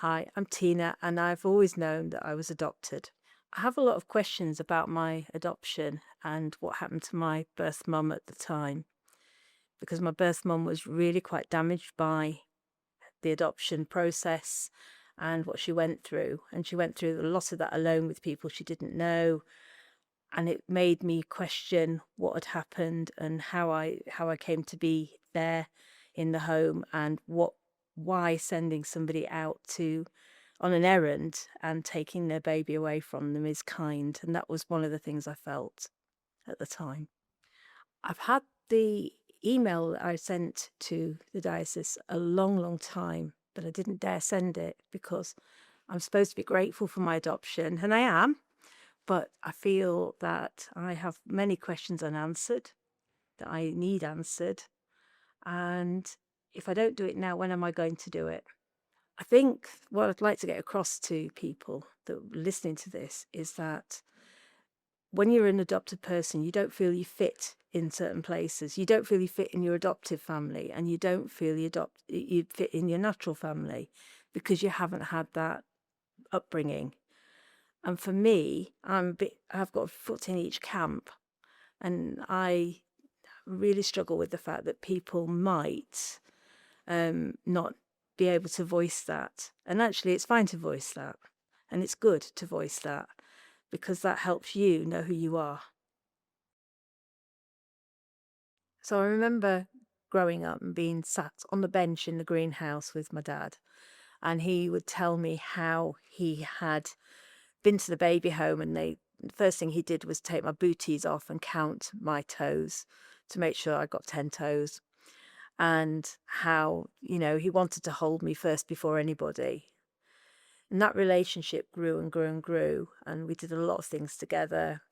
Hi, I'm Tina, and I've always known that I was adopted. I have a lot of questions about my adoption and what happened to my birth mum at the time, because my birth mum was really quite damaged by the adoption process and what she went through. And she went through a lot of that alone with people she didn't know. And it made me question what had happened and how I came to be there in the home, and why sending somebody out on an errand and taking their baby away from them is kind. And that was one of the things I felt at the time. I've had the email that I sent to the diocese a long, long time, but I didn't dare send it because I'm supposed to be grateful for my adoption, and I am, but I feel that I have many questions unanswered that I need answered. And if I don't do it now, when am I going to do it? I think what I'd like to get across to people that are listening to this is that when you're an adopted person, you don't feel you fit in certain places. You don't feel you fit in your adoptive family, and you don't feel you fit in your natural family because you haven't had that upbringing. And for me, I've got a foot in each camp, and I really struggle with the fact that people might not be able to voice that. And actually, it's fine to voice that, and it's good to voice that because that helps you know who you are. So I remember growing up and being sat on the bench in the greenhouse with my dad, and he would tell me how he had been to the baby home, and the first thing he did was take my booties off and count my toes to make sure I got 10 toes. And how, he wanted to hold me first before anybody. And that relationship grew and grew and grew. And we did a lot of things together,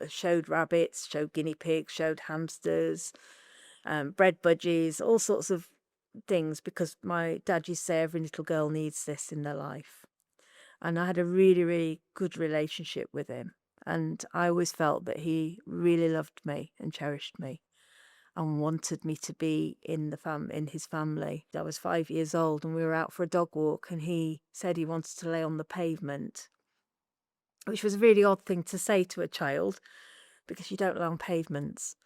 showed rabbits, showed guinea pigs, showed hamsters, bread budgies, all sorts of things, because my dad used to say every little girl needs this in their life. And I had a really, really good relationship with him. And I always felt that he really loved me and cherished me and wanted me to be in his family. I was 5 years old and we were out for a dog walk, and he said he wanted to lay on the pavement, which was a really odd thing to say to a child because you don't lay on pavements.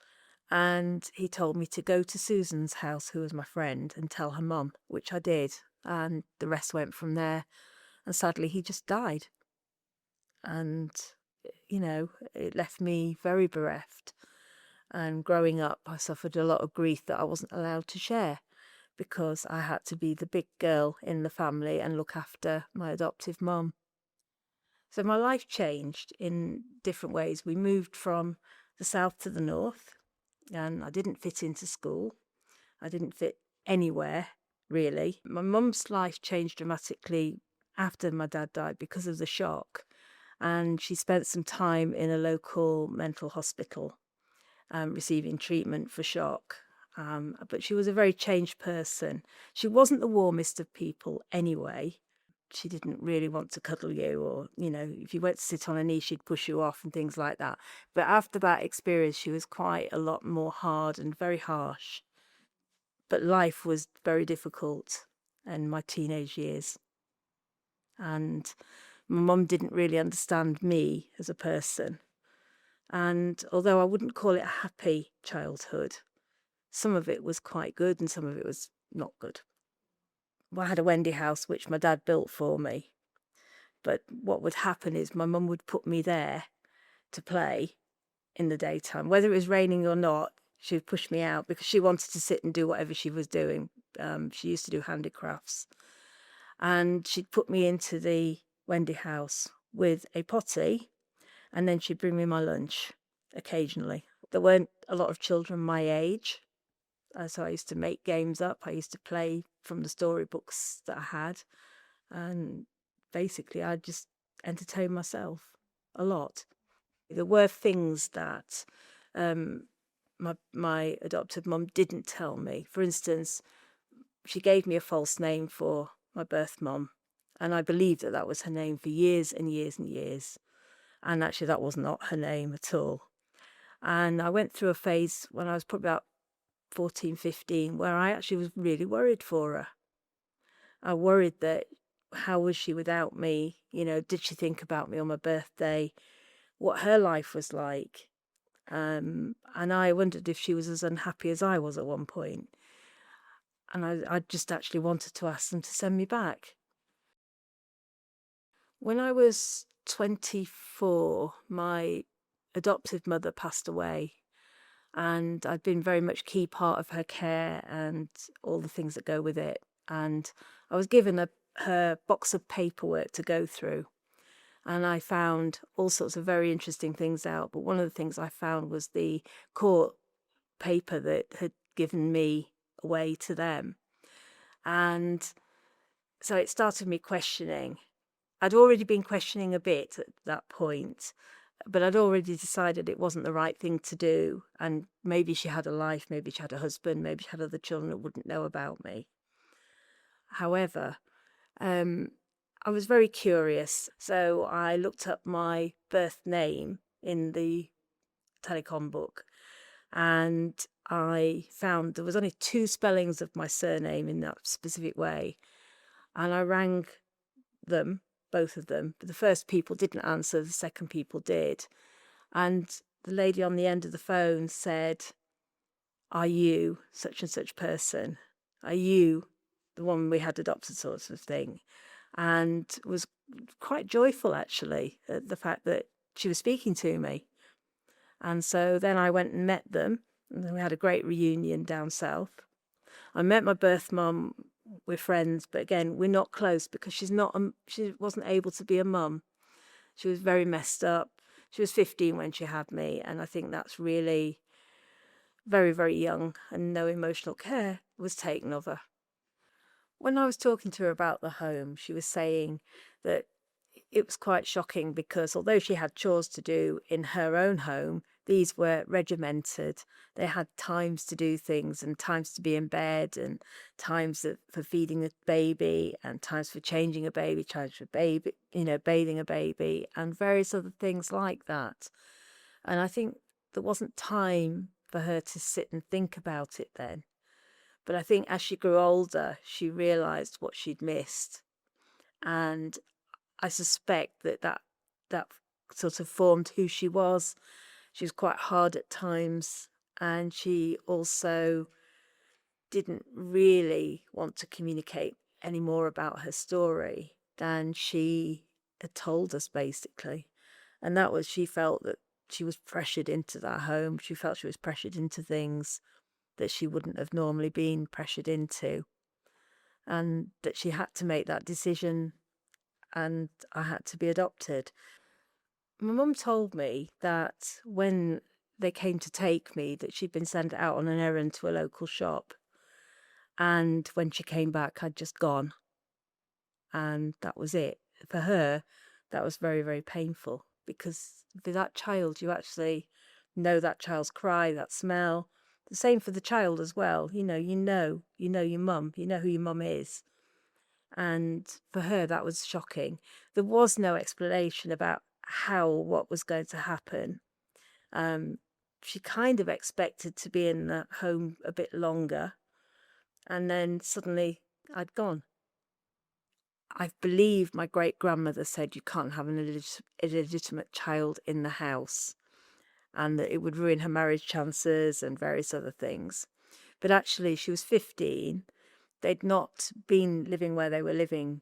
And he told me to go to Susan's house, who was my friend, and tell her mum, which I did. And the rest went from there. And sadly, he just died. And, it left me very bereft. And growing up, I suffered a lot of grief that I wasn't allowed to share because I had to be the big girl in the family and look after my adoptive mum. So my life changed in different ways. We moved from the south to the north, and I didn't fit into school. I didn't fit anywhere, really. My mum's life changed dramatically after my dad died because of the shock, and she spent some time in a local mental hospital receiving treatment for shock. But she was a very changed person. She wasn't the warmest of people anyway. She didn't really want to cuddle you, or, if you went to sit on her knee, she'd push you off and things like that. But after that experience, she was quite a lot more hard and very harsh. But life was very difficult in my teenage years. And my mum didn't really understand me as a person. And although I wouldn't call it a happy childhood, some of it was quite good and some of it was not good. Well, I had a Wendy house, which my dad built for me. But what would happen is my mum would put me there to play in the daytime. Whether it was raining or not, she would push me out because she wanted to sit and do whatever she was doing. She used to do handicrafts. And she'd put me into the Wendy house with a potty, and then she'd bring me my lunch occasionally. There weren't a lot of children my age, so I used to make games up. I used to play from the storybooks that I had, and basically I just entertained myself a lot. There were things that my adoptive mum didn't tell me. For instance, she gave me a false name for my birth mum, and I believed that was her name for years and years and years. And actually, that was not her name at all. And I went through a phase when I was probably about 14, 15, where I actually was really worried for her. I worried that how was she without me? You know, did she think about me on my birthday? What her life was like? And I wondered if she was as unhappy as I was at one point. And I just actually wanted to ask them to send me back. When I was 24, my adoptive mother passed away, and I'd been very much key part of her care and all the things that go with it. And I was given her box of paperwork to go through, and I found all sorts of very interesting things out. But one of the things I found was the court paper that had given me away to them. And so it started me questioning. I'd already been questioning a bit at that point, but I'd already decided it wasn't the right thing to do. And maybe she had a life, maybe she had a husband, maybe she had other children that wouldn't know about me. However, I was very curious. So I looked up my birth name in the telecom book, and I found there was only 2 spellings of my surname in that specific way. And I rang them, both of them, but the first people didn't answer, the second people did. And the lady on the end of the phone said, "Are you such and such person? Are you the one we had adopted," sort of thing? And was quite joyful, actually, at the fact that she was speaking to me. And so then I went and met them, and we had a great reunion down south. I met my birth mum. We're friends, but again, we're not close because she wasn't able to be a mum. She was very messed up. She was 15 when she had me, and I think that's really very, very young, and no emotional care was taken of her. When I was talking to her about the home, she was saying that it was quite shocking because although she had chores to do in her own home, these were regimented. They had times to do things and times to be in bed and times for feeding a baby and times for changing a baby, times for bathing a baby and various other things like that. And I think there wasn't time for her to sit and think about it then. But I think as she grew older, she realised what she'd missed. And I suspect that sort of formed who she was. She was quite hard at times, and she also didn't really want to communicate any more about her story than she had told us, basically. And that was, she felt that she was pressured into that home. She felt she was pressured into things that she wouldn't have normally been pressured into, and that she had to make that decision, and I had to be adopted. My mum told me that when they came to take me, that she'd been sent out on an errand to a local shop, and when she came back, I'd just gone, and that was it. For her, that was very, very painful, because for that child, you actually know that child's cry, that smell. The same for the child as well. You know your mum, you know who your mum is. And for her, that was shocking. There was no explanation about what was going to happen. She kind of expected to be in the home a bit longer, and then suddenly I'd gone. I believe my great grandmother said you can't have an illegitimate child in the house, and that it would ruin her marriage chances and various other things. But actually, she was 15. They'd not been living where they were living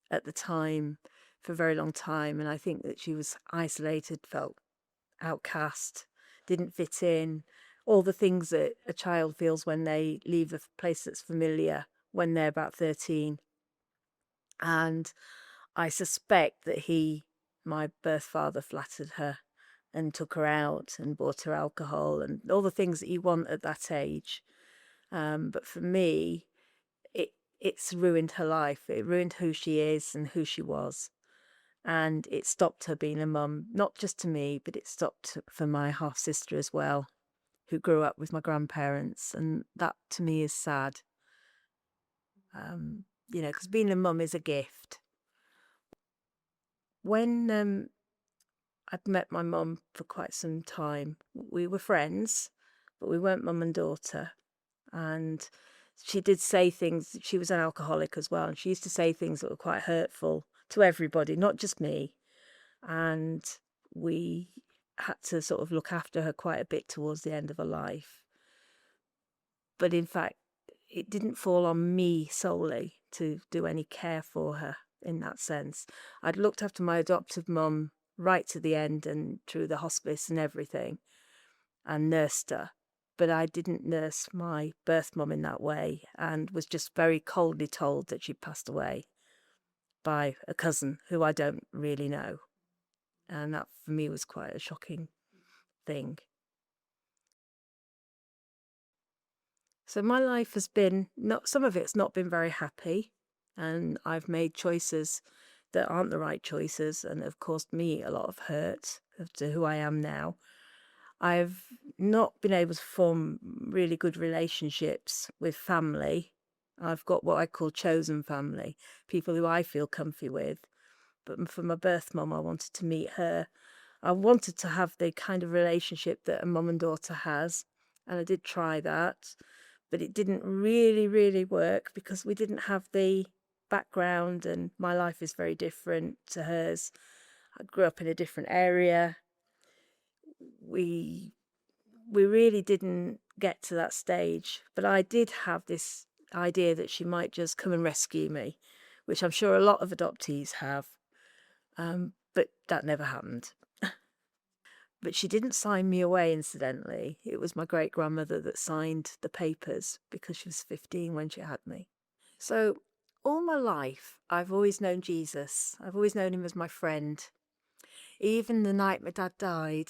at the time for a very long time, and I think that she was isolated, felt outcast, didn't fit in, all the things that a child feels when they leave a place that's familiar when they're about 13. And I suspect that my birth father, flattered her and took her out and bought her alcohol and all the things that you want at that age. But for me, it's ruined her life. It ruined who she is and who she was. And it stopped her being a mum, not just to me, but it stopped for my half sister as well, who grew up with my grandparents. And that to me is sad. Because being a mum is a gift. When I'd met my mum for quite some time, we were friends, but we weren't mum and daughter. And she did say things. She was an alcoholic as well, and she used to say things that were quite hurtful to everybody, not just me. And we had to sort of look after her quite a bit towards the end of her life. But in fact, it didn't fall on me solely to do any care for her in that sense. I'd looked after my adoptive mum right to the end and through the hospice and everything, and nursed her. But I didn't nurse my birth mum in that way, and was just very coldly told that she'd passed away by a cousin who I don't really know. And that for me was quite a shocking thing. So my life has been, not some of it's not been very happy, and I've made choices that aren't the right choices and have caused me a lot of hurt as to who I am now. I've not been able to form really good relationships with family. I've got what I call chosen family, people who I feel comfy with. But for my birth mum, I wanted to meet her. I wanted to have the kind of relationship that a mum and daughter has, and I did try that, but it didn't really work because we didn't have the background, and my life is very different to hers. I grew up in a different area. We really didn't get to that stage, but I did have this idea that she might just come and rescue me, which I'm sure a lot of adoptees have, but that never happened. But she didn't sign me away, incidentally. It was my great-grandmother that signed the papers because she was 15 when she had me. So all my life, I've always known Jesus. I've always known him as my friend. Even the night my dad died,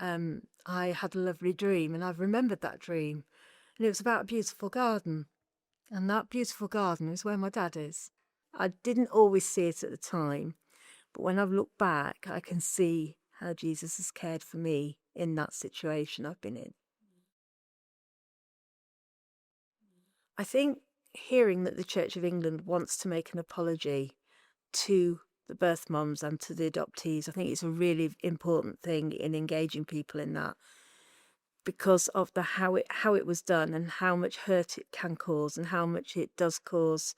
I had a lovely dream, and I've remembered that dream. And it was about a beautiful garden. And that beautiful garden is where my dad is. I didn't always see it at the time, but when I've looked back, I can see how Jesus has cared for me in that situation I've been in. I think hearing that the Church of England wants to make an apology to the birth mums and to the adoptees, I think it's a really important thing in engaging people in that, because of the how it was done and how much hurt it can cause and how much it does cause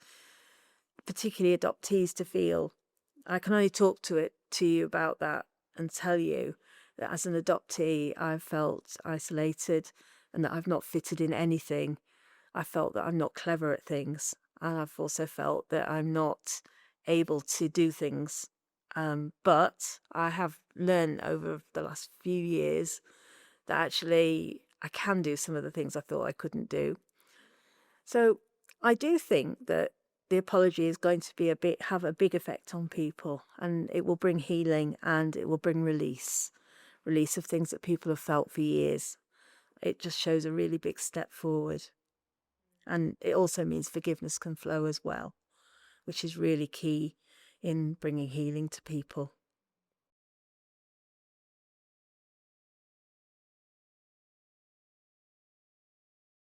particularly adoptees to feel. I can only talk to you about that and tell you that as an adoptee, I've felt isolated and that I've not fitted in anything. I felt that I'm not clever at things, and I've also felt that I'm not able to do things. But I have learned over the last few years that actually I can do some of the things I thought I couldn't do. So I do think that the apology is going to have a big effect on people, and it will bring healing and it will bring release of things that people have felt for years. It just shows a really big step forward. And it also means forgiveness can flow as well, which is really key in bringing healing to people.